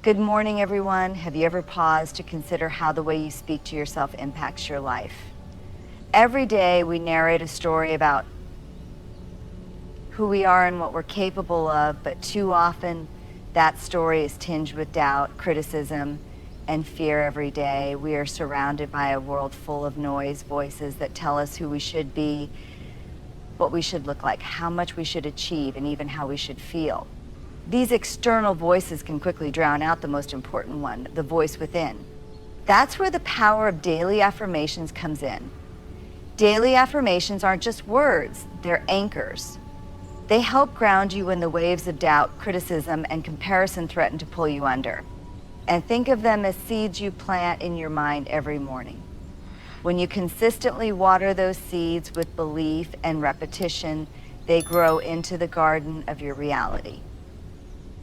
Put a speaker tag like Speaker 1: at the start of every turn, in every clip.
Speaker 1: Good morning, everyone. Have you ever paused to consider how the way you speak to yourself impacts your life? Every day we narrate a story about who we are and what we're capable of, but too often that story is tinged with doubt, criticism, and fear every day. We are surrounded by a world full of noise, voices that tell us who we should be, what we should look like, how much we should achieve, and even how we should feel. These external voices can quickly drown out the most important one, the voice within. That's where the power of daily affirmations comes in. Daily affirmations aren't just words, they're anchors. They help ground you when the waves of doubt, criticism, and comparison threaten to pull you under. And think of them as seeds you plant in your mind every morning. When you consistently water those seeds with belief and repetition, they grow into the garden of your reality.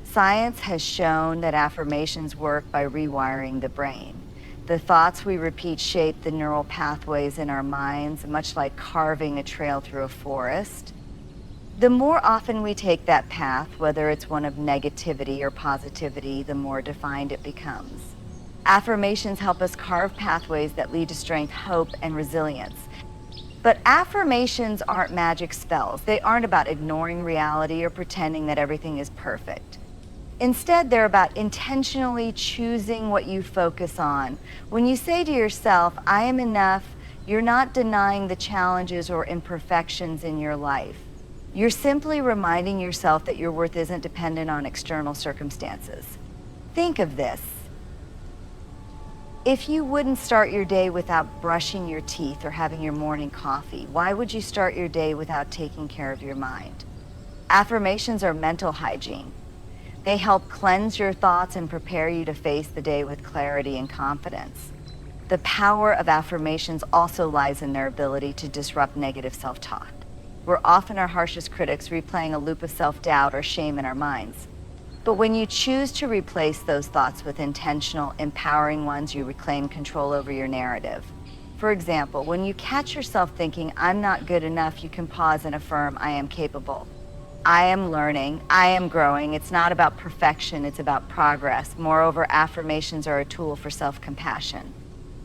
Speaker 1: Science has shown that affirmations work by rewiring the brain. The thoughts we repeat shape the neural pathways in our minds, much like carving a trail through a forest. The more often we take that path, whether it's one of negativity or positivity, the more defined it becomes. Affirmations help us carve pathways that lead to strength, hope, and resilience. But affirmations aren't magic spells. They aren't about ignoring reality or pretending that everything is perfect. Instead, they're about intentionally choosing what you focus on. When you say to yourself, I am enough, you're not denying the challenges or imperfections in your life. You're simply reminding yourself that your worth isn't dependent on external circumstances. Think of this. If you wouldn't start your day without brushing your teeth or having your morning coffee, why would you start your day without taking care of your mind? Affirmations are mental hygiene. They help cleanse your thoughts and prepare you to face the day with clarity and confidence. The power of affirmations also lies in their ability to disrupt negative self-talk. We're often our harshest critics, replaying a loop of self-doubt or shame in our minds. But when you choose to replace those thoughts with intentional, empowering ones, you reclaim control over your narrative. For example, when you catch yourself thinking, I'm not good enough, you can pause and affirm, I am capable. I am learning, I am growing. It's not about perfection, it's about progress. Moreover, affirmations are a tool for self-compassion.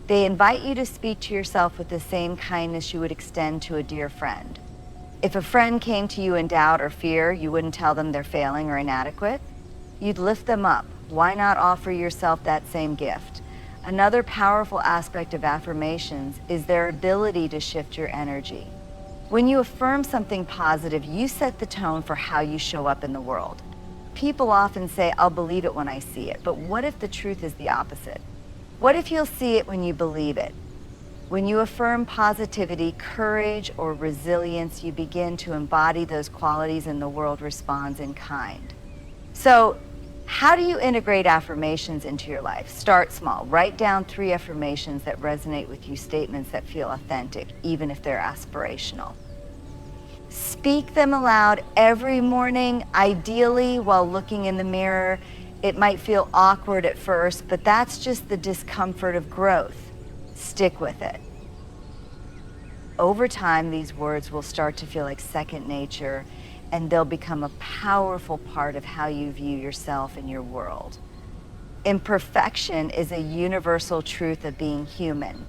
Speaker 1: They invite you to speak to yourself with the same kindness you would extend to a dear friend. If a friend came to you in doubt or fear, you wouldn't tell them they're failing or inadequate. You'd lift them up. Why not offer yourself that same gift? Another powerful aspect of affirmations is their ability to shift your energy. When you affirm something positive, you set the tone for how you show up in the world. People often say, I'll believe it when I see it, but what if the truth is the opposite? What if you'll see it when you believe it? When you affirm positivity, courage, or resilience, you begin to embody those qualities and the world responds in kind. So, how do you integrate affirmations into your life? Start small. Write down 3 affirmations that resonate with you, statements that feel authentic, even if they're aspirational. Speak them aloud every morning, ideally while looking in the mirror. It might feel awkward at first, but that's just the discomfort of growth. Stick with it. Over time, these words will start to feel like second nature, and they'll become a powerful part of how you view yourself and your world. Imperfection is a universal truth of being human,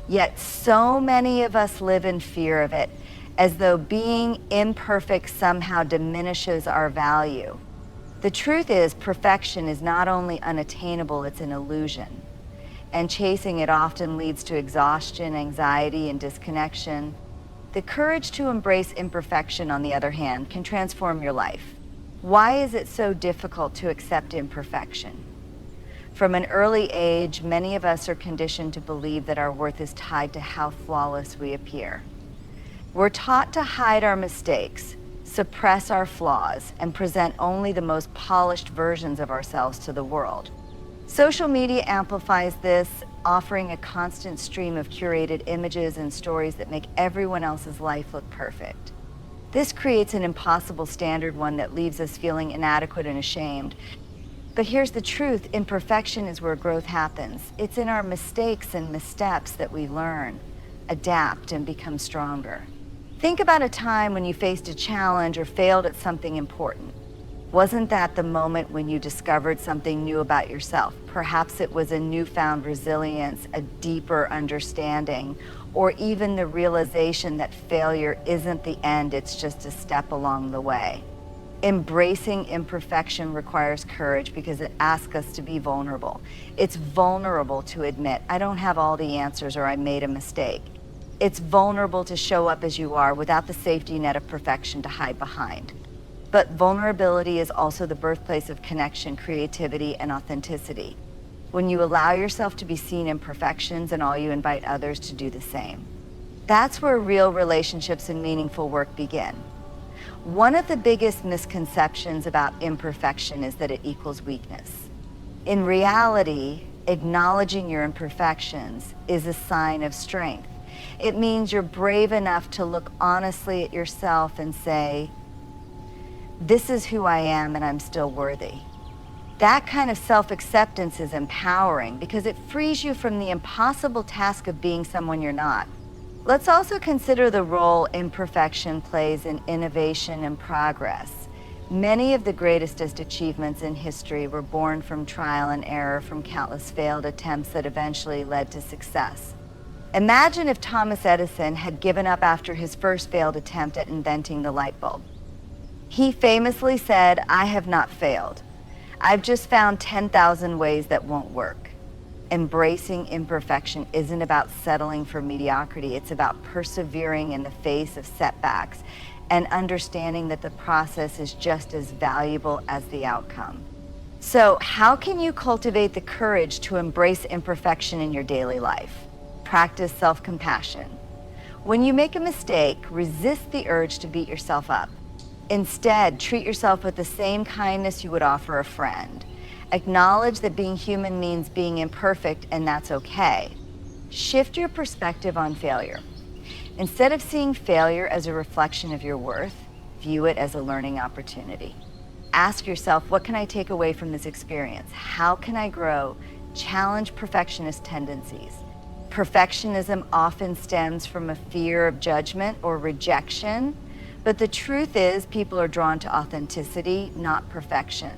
Speaker 1: yet so many of us live in fear of it, as though being imperfect somehow diminishes our value. The truth is, perfection is not only unattainable, it's an illusion. And chasing it often leads to exhaustion, anxiety, and disconnection. The courage to embrace imperfection, on the other hand, can transform your life. Why is it so difficult to accept imperfection? From an early age, many of us are conditioned to believe that our worth is tied to how flawless we appear. We're taught to hide our mistakes, suppress our flaws, and present only the most polished versions of ourselves to the world. Social media amplifies this, offering a constant stream of curated images and stories that make everyone else's life look perfect. This creates an impossible standard, one that leaves us feeling inadequate and ashamed. But here's the truth, imperfection is where growth happens. It's in our mistakes and missteps that we learn, adapt, and become stronger. Think about a time when you faced a challenge or failed at something important. Wasn't that the moment when you discovered something new about yourself? Perhaps it was a newfound resilience, a deeper understanding, or even the realization that failure isn't the end, it's just a step along the way. Embracing imperfection requires courage because it asks us to be vulnerable. It's vulnerable to admit, I don't have all the answers or I made a mistake. It's vulnerable to show up as you are without the safety net of perfection to hide behind. But vulnerability is also the birthplace of connection, creativity, and authenticity. When you allow yourself to be seen in imperfections and all you invite others to do the same. That's where real relationships and meaningful work begin. One of the biggest misconceptions about imperfection is that it equals weakness. In reality, acknowledging your imperfections is a sign of strength. It means you're brave enough to look honestly at yourself and say, this is who I am and I'm still worthy. That kind of self-acceptance is empowering because it frees you from the impossible task of being someone you're not. Let's also consider the role imperfection plays in innovation and progress. Many of the greatest achievements in history were born from trial and error, from countless failed attempts that eventually led to success. Imagine if Thomas Edison had given up after his first failed attempt at inventing the light bulb. He famously said, I have not failed. I've just found 10,000 ways that won't work. Embracing imperfection isn't about settling for mediocrity. It's about persevering in the face of setbacks and understanding that the process is just as valuable as the outcome. So, how can you cultivate the courage to embrace imperfection in your daily life? Practice self-compassion. When you make a mistake, resist the urge to beat yourself up. Instead, treat yourself with the same kindness you would offer a friend. Acknowledge that being human means being imperfect, and that's okay. Shift your perspective on failure. Instead of seeing failure as a reflection of your worth, view it as a learning opportunity. Ask yourself, what can I take away from this experience? How can I grow? Challenge perfectionist tendencies. Perfectionism often stems from a fear of judgment or rejection, but the truth is people are drawn to authenticity, not perfection.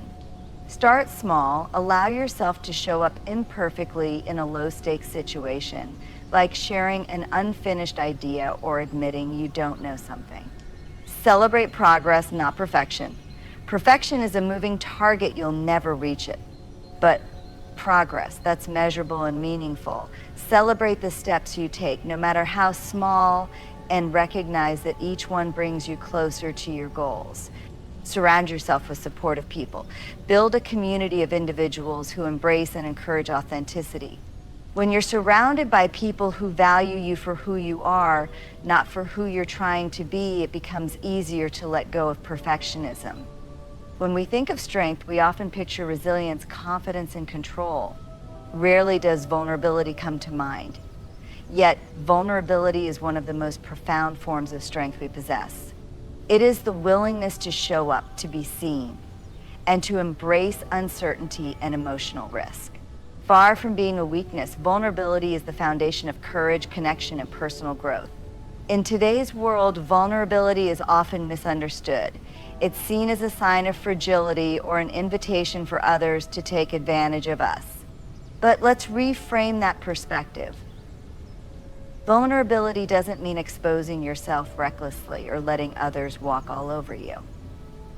Speaker 1: Start small, allow yourself to show up imperfectly in a low-stakes situation, like sharing an unfinished idea or admitting you don't know something. Celebrate progress, not perfection. Perfection is a moving target, you'll never reach it. But progress, that's measurable and meaningful. Celebrate the steps you take, no matter how small, and recognize that each one brings you closer to your goals. Surround yourself with supportive people. Build a community of individuals who embrace and encourage authenticity. When you're surrounded by people who value you for who you are, not for who you're trying to be, it becomes easier to let go of perfectionism. When we think of strength, we often picture resilience, confidence, and control. Rarely does vulnerability come to mind. Yet, vulnerability is one of the most profound forms of strength we possess. It is the willingness to show up, to be seen, and to embrace uncertainty and emotional risk. Far from being a weakness, vulnerability is the foundation of courage, connection, and personal growth. In today's world, vulnerability is often misunderstood. It's seen as a sign of fragility or an invitation for others to take advantage of us. But let's reframe that perspective. Vulnerability doesn't mean exposing yourself recklessly or letting others walk all over you.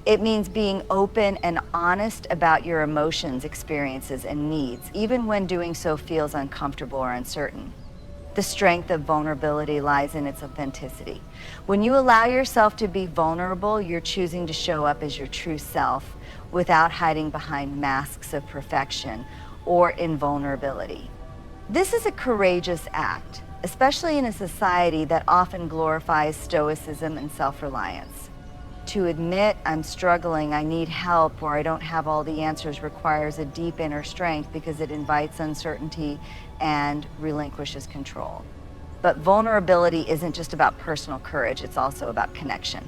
Speaker 1: It means being open and honest about your emotions, experiences, and needs, even when doing so feels uncomfortable or uncertain. The strength of vulnerability lies in its authenticity. When you allow yourself to be vulnerable, you're choosing to show up as your true self without hiding behind masks of perfection or invulnerability. This is a courageous act, especially in a society that often glorifies stoicism and self-reliance. To admit I'm struggling, I need help, or I don't have all the answers requires a deep inner strength because it invites uncertainty and relinquishes control. But vulnerability isn't just about personal courage, it's also about connection.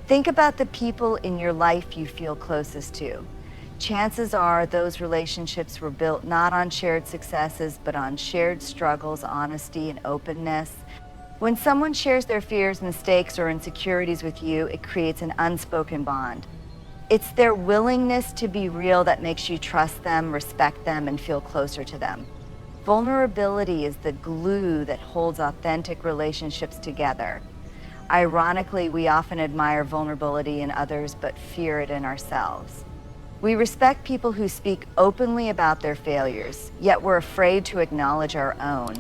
Speaker 1: Think about the people in your life you feel closest to. Chances are those relationships were built not on shared successes, but on shared struggles, honesty, and openness. When someone shares their fears, mistakes, or insecurities with you, it creates an unspoken bond. It's their willingness to be real that makes you trust them, respect them, and feel closer to them. Vulnerability is the glue that holds authentic relationships together. Ironically, we often admire vulnerability in others but fear it in ourselves. We respect people who speak openly about their failures, yet we're afraid to acknowledge our own.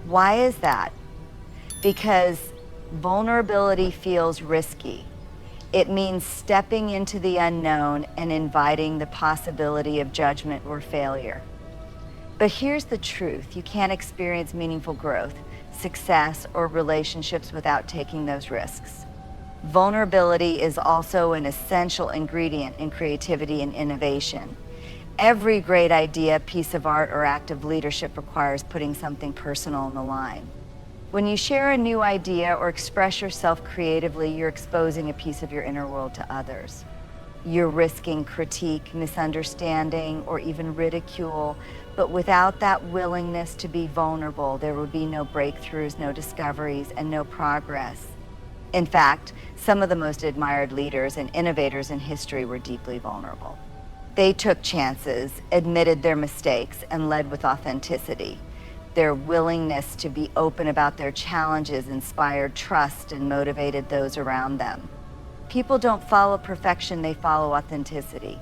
Speaker 1: Why is that? Because vulnerability feels risky. It means stepping into the unknown and inviting the possibility of judgment or failure. But here's the truth: you can't experience meaningful growth, success, or relationships without taking those risks. Vulnerability is also an essential ingredient in creativity and innovation. Every great idea, piece of art, or act of leadership requires putting something personal on the line. When you share a new idea or express yourself creatively, you're exposing a piece of your inner world to others. You're risking critique, misunderstanding, or even ridicule, but without that willingness to be vulnerable, there would be no breakthroughs, no discoveries, and no progress. In fact, some of the most admired leaders and innovators in history were deeply vulnerable. They took chances, admitted their mistakes, and led with authenticity. Their willingness to be open about their challenges inspired trust and motivated those around them. People don't follow perfection, they follow authenticity.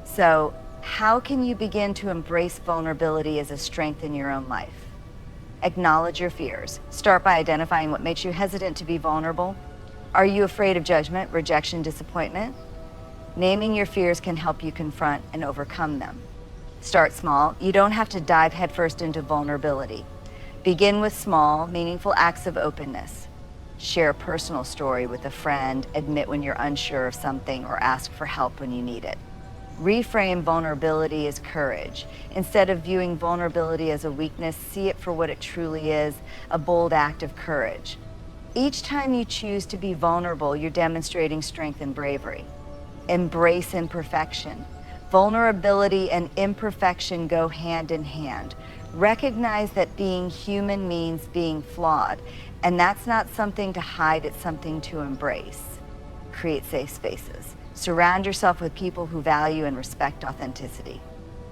Speaker 1: So, how can you begin to embrace vulnerability as a strength in your own life? Acknowledge your fears. Start by identifying what makes you hesitant to be vulnerable. Are you afraid of judgment, rejection, disappointment? Naming your fears can help you confront and overcome them. Start small. You don't have to dive headfirst into vulnerability. Begin with small, meaningful acts of openness. Share a personal story with a friend, admit when you're unsure of something, or ask for help when you need it. Reframe vulnerability as courage. Instead of viewing vulnerability as a weakness, see it for what it truly is, a bold act of courage. Each time you choose to be vulnerable, you're demonstrating strength and bravery. Embrace imperfection. Vulnerability and imperfection go hand in hand. Recognize that being human means being flawed, and that's not something to hide, it's something to embrace. Create safe spaces. Surround yourself with people who value and respect authenticity.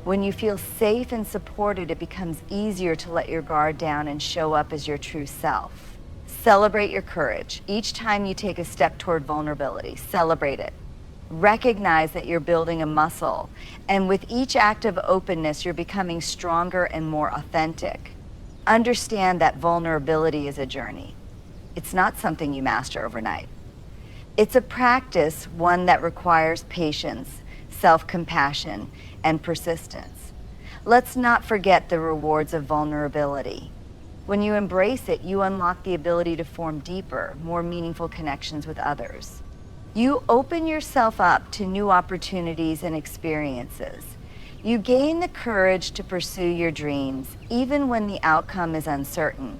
Speaker 1: When you feel safe and supported, it becomes easier to let your guard down and show up as your true self. Celebrate your courage. Each time you take a step toward vulnerability, celebrate it. Recognize that you're building a muscle, and with each act of openness, you're becoming stronger and more authentic. Understand that vulnerability is a journey. It's not something you master overnight. It's a practice, one that requires patience, self-compassion, and persistence. Let's not forget the rewards of vulnerability. When you embrace it, you unlock the ability to form deeper, more meaningful connections with others. You open yourself up to new opportunities and experiences. You gain the courage to pursue your dreams, even when the outcome is uncertain.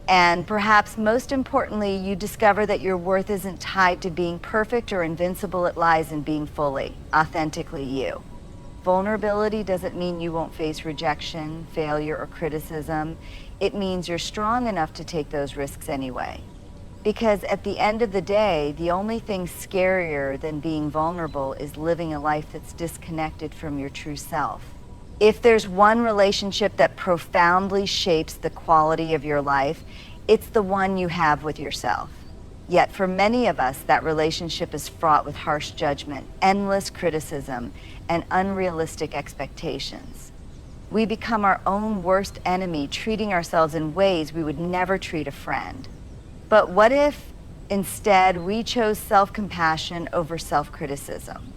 Speaker 1: And perhaps most importantly, you discover that your worth isn't tied to being perfect or invincible. It lies in being fully, authentically you. Vulnerability doesn't mean you won't face rejection, failure, or criticism. It means you're strong enough to take those risks anyway. Because at the end of the day, the only thing scarier than being vulnerable is living a life that's disconnected from your true self. If there's one relationship that profoundly shapes the quality of your life, it's the one you have with yourself. Yet for many of us, that relationship is fraught with harsh judgment, endless criticism, and unrealistic expectations. We become our own worst enemy, treating ourselves in ways we would never treat a friend. But what if instead we chose self-compassion over self-criticism?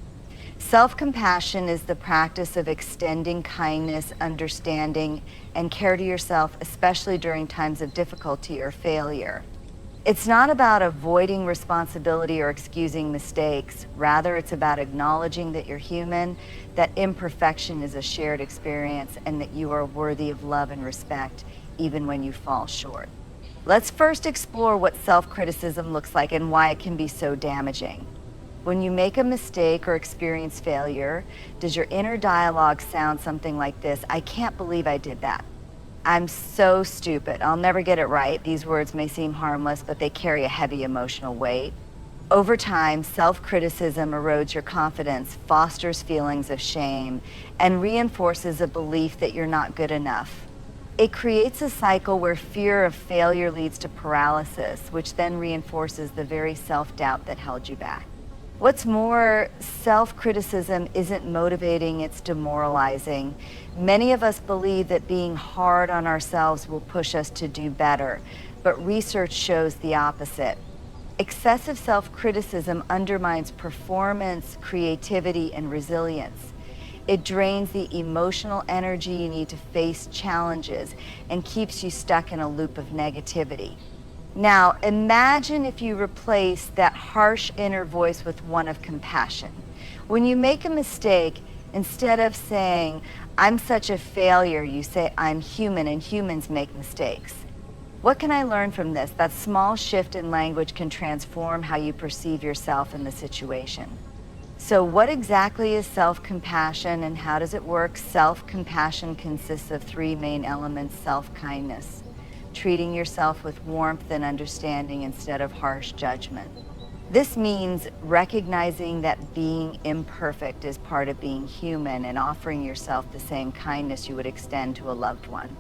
Speaker 1: Self-compassion is the practice of extending kindness, understanding, and care to yourself, especially during times of difficulty or failure. It's not about avoiding responsibility or excusing mistakes. Rather, it's about acknowledging that you're human, that imperfection is a shared experience, and that you are worthy of love and respect, even when you fall short. Let's first explore what self-criticism looks like and why it can be so damaging. When you make a mistake or experience failure, does your inner dialogue sound something like this? I can't believe I did that. I'm so stupid. I'll never get it right. These words may seem harmless, but they carry a heavy emotional weight. Over time, self-criticism erodes your confidence, fosters feelings of shame, and reinforces a belief that you're not good enough. It creates a cycle where fear of failure leads to paralysis, which then reinforces the very self-doubt that held you back. What's more, self-criticism isn't motivating, it's demoralizing. Many of us believe that being hard on ourselves will push us to do better, but research shows the opposite. Excessive self-criticism undermines performance, creativity, and resilience. It drains the emotional energy you need to face challenges and keeps you stuck in a loop of negativity. Now, imagine if you replace that harsh inner voice with one of compassion. When you make a mistake, instead of saying, "I'm such a failure," you say, "I'm human and humans make mistakes." What can I learn from this? That small shift in language can transform how you perceive yourself in the situation. So what exactly is self-compassion and how does it work? Self-compassion consists of three main elements: self-kindness, treating yourself with warmth and understanding instead of harsh judgment. This means recognizing that being imperfect is part of being human and offering yourself the same kindness you would extend to a loved one.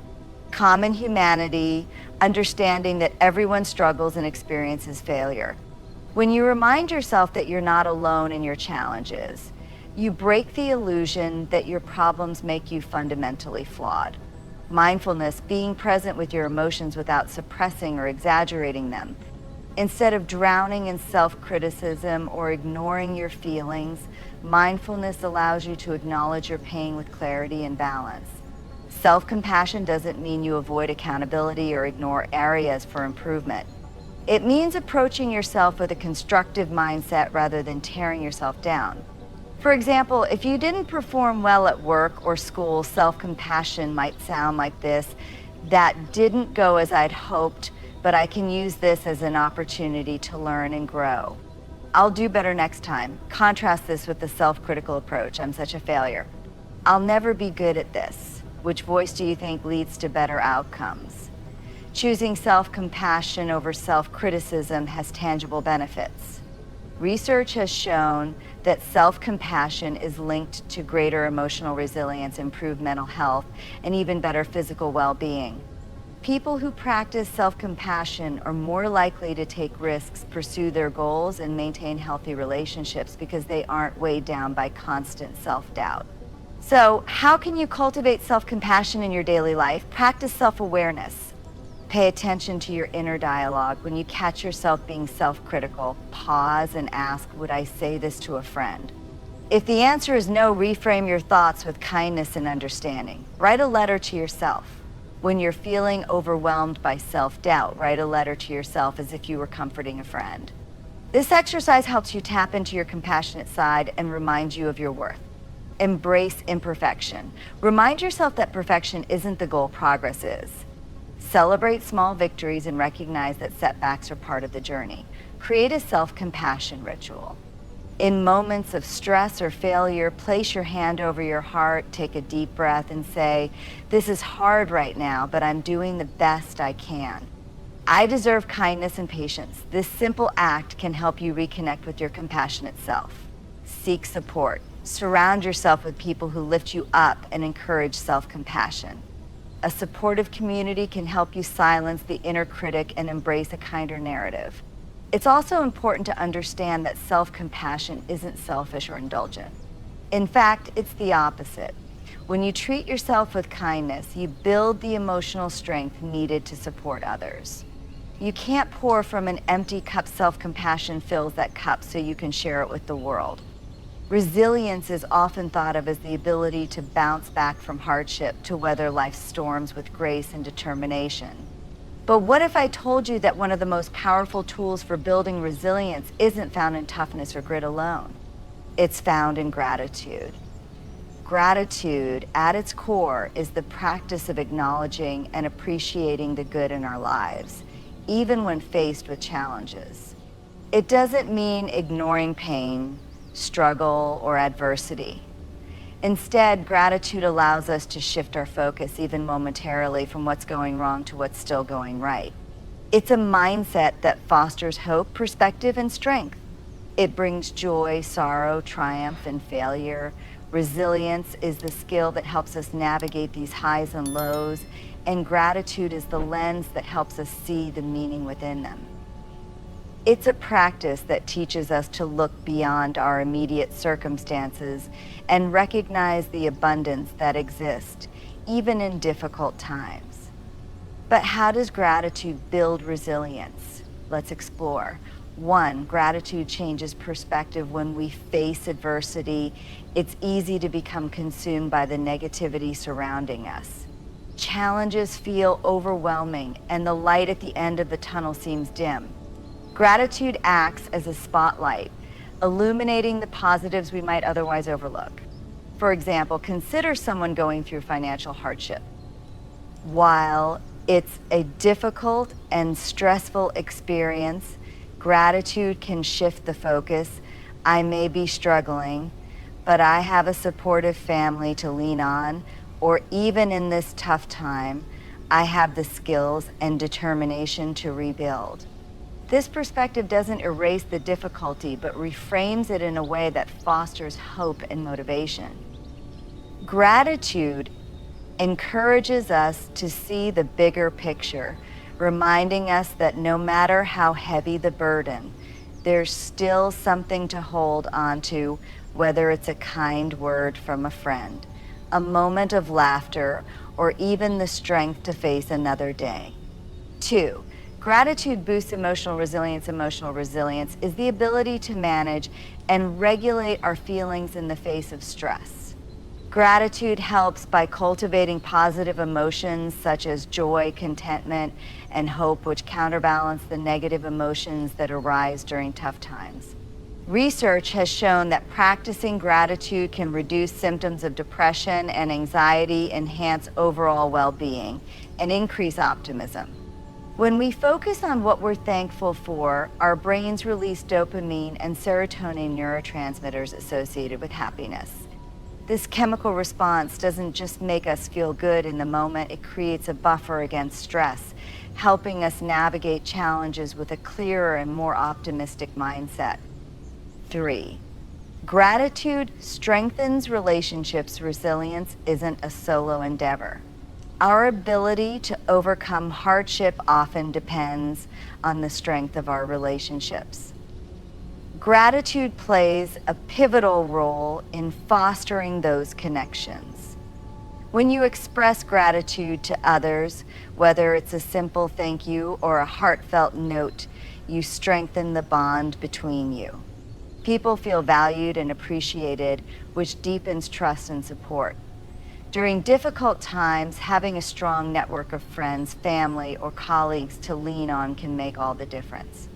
Speaker 1: Common humanity, understanding that everyone struggles and experiences failure. When you remind yourself that you're not alone in your challenges, you break the illusion that your problems make you fundamentally flawed. Mindfulness, being present with your emotions without suppressing or exaggerating them. Instead of drowning in self-criticism or ignoring your feelings, mindfulness allows you to acknowledge your pain with clarity and balance. Self-compassion doesn't mean you avoid accountability or ignore areas for improvement. It means approaching yourself with a constructive mindset rather than tearing yourself down. For example, if you didn't perform well at work or school, self-compassion might sound like this: "That didn't go as I'd hoped, but I can use this as an opportunity to learn and grow. I'll do better next time." Contrast this with the self-critical approach: "I'm such a failure. I'll never be good at this." Which voice do you think leads to better outcomes? Choosing self-compassion over self-criticism has tangible benefits. Research has shown that self-compassion is linked to greater emotional resilience, improved mental health, and even better physical well-being. People who practice self-compassion are more likely to take risks, pursue their goals, and maintain healthy relationships because they aren't weighed down by constant self-doubt. So, how can you cultivate self-compassion in your daily life? Practice self-awareness. Pay attention to your inner dialogue. When you catch yourself being self-critical, pause and ask, "Would I say this to a friend?" If the answer is no, reframe your thoughts with kindness and understanding. Write a letter to yourself. When you're feeling overwhelmed by self-doubt, write a letter to yourself as if you were comforting a friend. This exercise helps you tap into your compassionate side and reminds you of your worth. Embrace imperfection. Remind yourself that perfection isn't the goal, progress is. Celebrate small victories and recognize that setbacks are part of the journey. Create a self-compassion ritual. In moments of stress or failure, place your hand over your heart, take a deep breath, and say, "This is hard right now, but I'm doing the best I can. I deserve kindness and patience." This simple act can help you reconnect with your compassionate self. Seek support. Surround yourself with people who lift you up and encourage self-compassion. A supportive community can help you silence the inner critic and embrace a kinder narrative. It's also important to understand that self-compassion isn't selfish or indulgent. In fact, it's the opposite. When you treat yourself with kindness, you build the emotional strength needed to support others. You can't pour from an empty cup. Self-compassion fills that cup so you can share it with the world. Resilience is often thought of as the ability to bounce back from hardship, to weather life's storms with grace and determination. But what if I told you that one of the most powerful tools for building resilience isn't found in toughness or grit alone? It's found in gratitude. Gratitude, at its core, is the practice of acknowledging and appreciating the good in our lives, even when faced with challenges. It doesn't mean ignoring pain, struggle, or adversity. Instead, gratitude allows us to shift our focus, even momentarily, from what's going wrong to what's still going right. It's a mindset that fosters hope, perspective, and strength. It brings joy, sorrow, triumph, and failure. Resilience is the skill that helps us navigate these highs and lows, and gratitude is the lens that helps us see the meaning within them. It's a practice that teaches us to look beyond our immediate circumstances and recognize the abundance that exists, even in difficult times. But how does gratitude build resilience? Let's explore. 1, gratitude changes perspective. When we face adversity, it's easy to become consumed by the negativity surrounding us. Challenges feel overwhelming, and the light at the end of the tunnel seems dim. Gratitude acts as a spotlight, illuminating the positives we might otherwise overlook. For example, consider someone going through financial hardship. While it's a difficult and stressful experience, gratitude can shift the focus. I may be struggling, but I have a supportive family to lean on, or even in this tough time, I have the skills and determination to rebuild. This perspective doesn't erase the difficulty, but reframes it in a way that fosters hope and motivation. Gratitude encourages us to see the bigger picture, reminding us that no matter how heavy the burden, there's still something to hold on to, whether it's a kind word from a friend, a moment of laughter, or even the strength to face another day. 2, gratitude boosts emotional resilience. Emotional resilience is the ability to manage and regulate our feelings in the face of stress. Gratitude helps by cultivating positive emotions such as joy, contentment, and hope, which counterbalance the negative emotions that arise during tough times. Research has shown that practicing gratitude can reduce symptoms of depression and anxiety, enhance overall well-being, and increase optimism. When we focus on what we're thankful for, our brains release dopamine and serotonin, neurotransmitters associated with happiness. This chemical response doesn't just make us feel good in the moment, it creates a buffer against stress, helping us navigate challenges with a clearer and more optimistic mindset. 3, gratitude strengthens relationships. Resilience isn't a solo endeavor. Our ability to overcome hardship often depends on the strength of our relationships. Gratitude plays a pivotal role in fostering those connections. When you express gratitude to others, whether it's a simple thank you or a heartfelt note, you strengthen the bond between you. People feel valued and appreciated, which deepens trust and support. During difficult times, having a strong network of friends, family, or colleagues to lean on can make all the difference.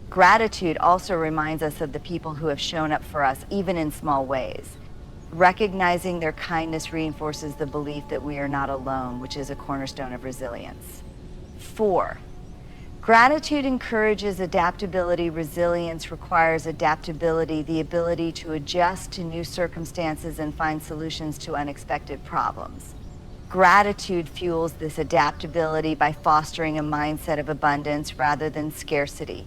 Speaker 1: Gratitude also reminds us of the people who have shown up for us, even in small ways. Recognizing their kindness reinforces the belief that we are not alone, which is a cornerstone of resilience. 4, gratitude encourages adaptability. Resilience requires adaptability, the ability to adjust to new circumstances and find solutions to unexpected problems. Gratitude fuels this adaptability by fostering a mindset of abundance rather than scarcity.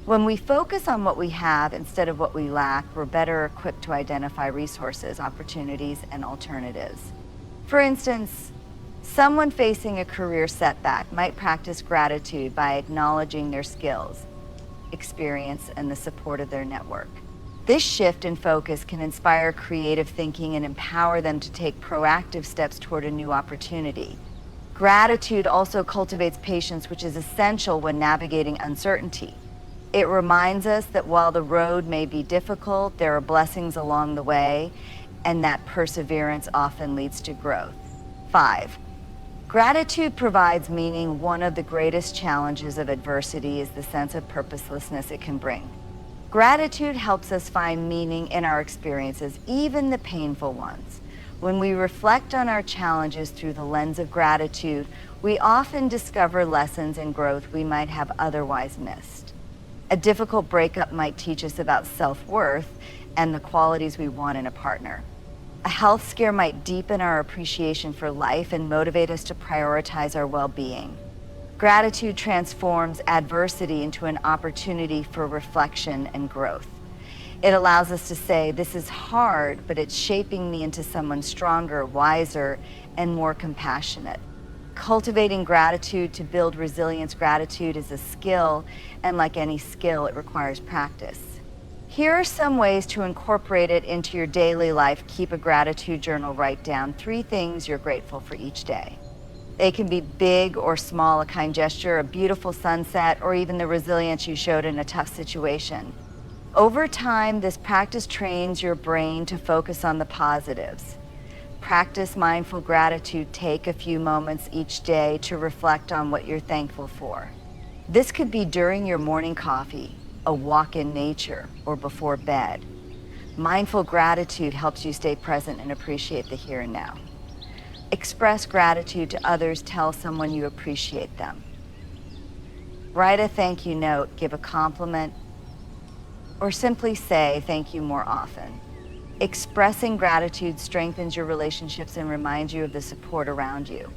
Speaker 1: When we focus on what we have instead of what we lack, we're better equipped to identify resources, opportunities, and alternatives. For instance, someone facing a career setback might practice gratitude by acknowledging their skills, experience, and the support of their network. This shift in focus can inspire creative thinking and empower them to take proactive steps toward a new opportunity. Gratitude also cultivates patience, which is essential when navigating uncertainty. It reminds us that while the road may be difficult, there are blessings along the way, and that perseverance often leads to growth. 5, gratitude provides meaning. One of the greatest challenges of adversity is the sense of purposelessness it can bring. Gratitude helps us find meaning in our experiences, even the painful ones. When we reflect on our challenges through the lens of gratitude, we often discover lessons and growth we might have otherwise missed. A difficult breakup might teach us about self-worth and the qualities we want in a partner. A health scare might deepen our appreciation for life and motivate us to prioritize our well-being. Gratitude transforms adversity into an opportunity for reflection and growth. It allows us to say, this is hard, but it's shaping me into someone stronger, wiser, and more compassionate. Cultivating gratitude to build resilience. Gratitude is a skill, and like any skill, it requires practice. Here are some ways to incorporate it into your daily life. Keep a gratitude journal. Write down 3 things you're grateful for each day. They can be big or small: a kind gesture, a beautiful sunset, or even the resilience you showed in a tough situation. Over time, this practice trains your brain to focus on the positives. Practice mindful gratitude. Take a few moments each day to reflect on what you're thankful for. This could be during your morning coffee, a walk in nature, or before bed. Mindful gratitude helps you stay present and appreciate the here and now. Express gratitude to others. Tell someone you appreciate them. Write a thank you note, give a compliment, or simply say thank you more often. Expressing gratitude strengthens your relationships and reminds you of the support around you.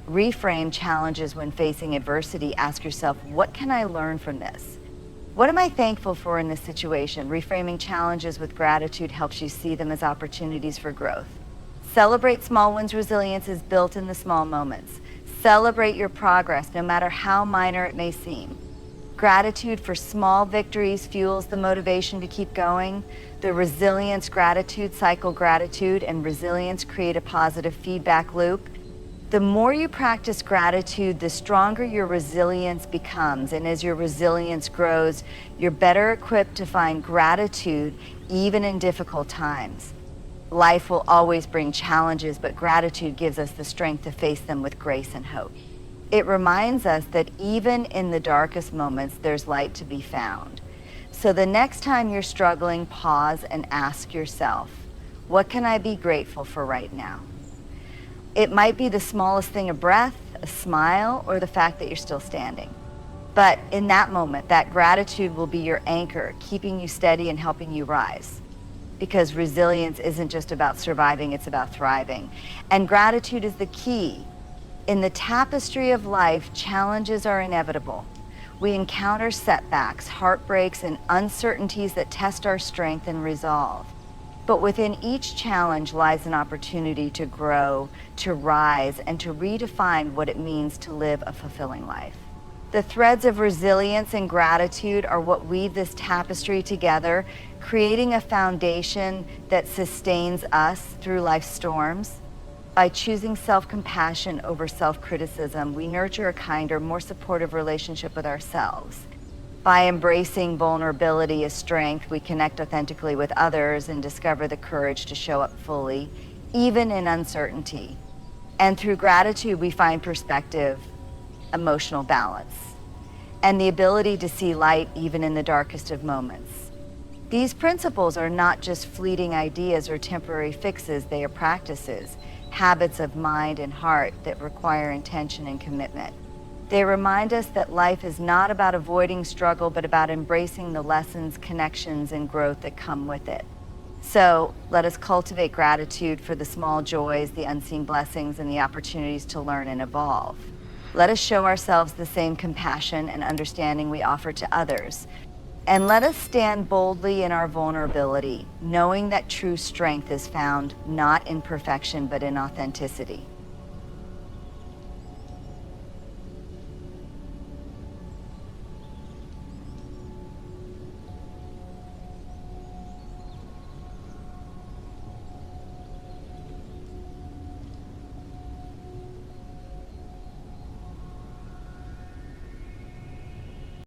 Speaker 1: Reframe challenges when facing adversity. Ask yourself, what can I learn from this? What am I thankful for in this situation? Reframing challenges with gratitude helps you see them as opportunities for growth. Celebrate small wins. Resilience is built in the small moments. Celebrate your progress, no matter how minor it may seem. Gratitude for small victories fuels the motivation to keep going. The resilience gratitude cycle. Gratitude and resilience create a positive feedback loop. The more you practice gratitude, the stronger your resilience becomes. And as your resilience grows, you're better equipped to find gratitude even in difficult times. Life will always bring challenges, but gratitude gives us the strength to face them with grace and hope. It reminds us that even in the darkest moments, there's light to be found. So the next time you're struggling, pause and ask yourself, what can I be grateful for right now? It might be the smallest thing: a breath, a smile, or the fact that you're still standing. But in that moment, that gratitude will be your anchor, keeping you steady and helping you rise. Because resilience isn't just about surviving, it's about thriving. And gratitude is the key. In the tapestry of life, challenges are inevitable. We encounter setbacks, heartbreaks, and uncertainties that test our strength and resolve. But within each challenge lies an opportunity to grow, to rise, and to redefine what it means to live a fulfilling life. The threads of resilience and gratitude are what weave this tapestry together, creating a foundation that sustains us through life's storms. By choosing self-compassion over self-criticism, we nurture a kinder, more supportive relationship with ourselves. By embracing vulnerability as strength, we connect authentically with others and discover the courage to show up fully, even in uncertainty. And through gratitude, we find perspective, emotional balance, and the ability to see light even in the darkest of moments. These principles are not just fleeting ideas or temporary fixes, they are practices, habits of mind and heart that require intention and commitment. They remind us that life is not about avoiding struggle, but about embracing the lessons, connections, and growth that come with it. So let us cultivate gratitude for the small joys, the unseen blessings, and the opportunities to learn and evolve. Let us show ourselves the same compassion and understanding we offer to others. And let us stand boldly in our vulnerability, knowing that true strength is found not in perfection, but in authenticity.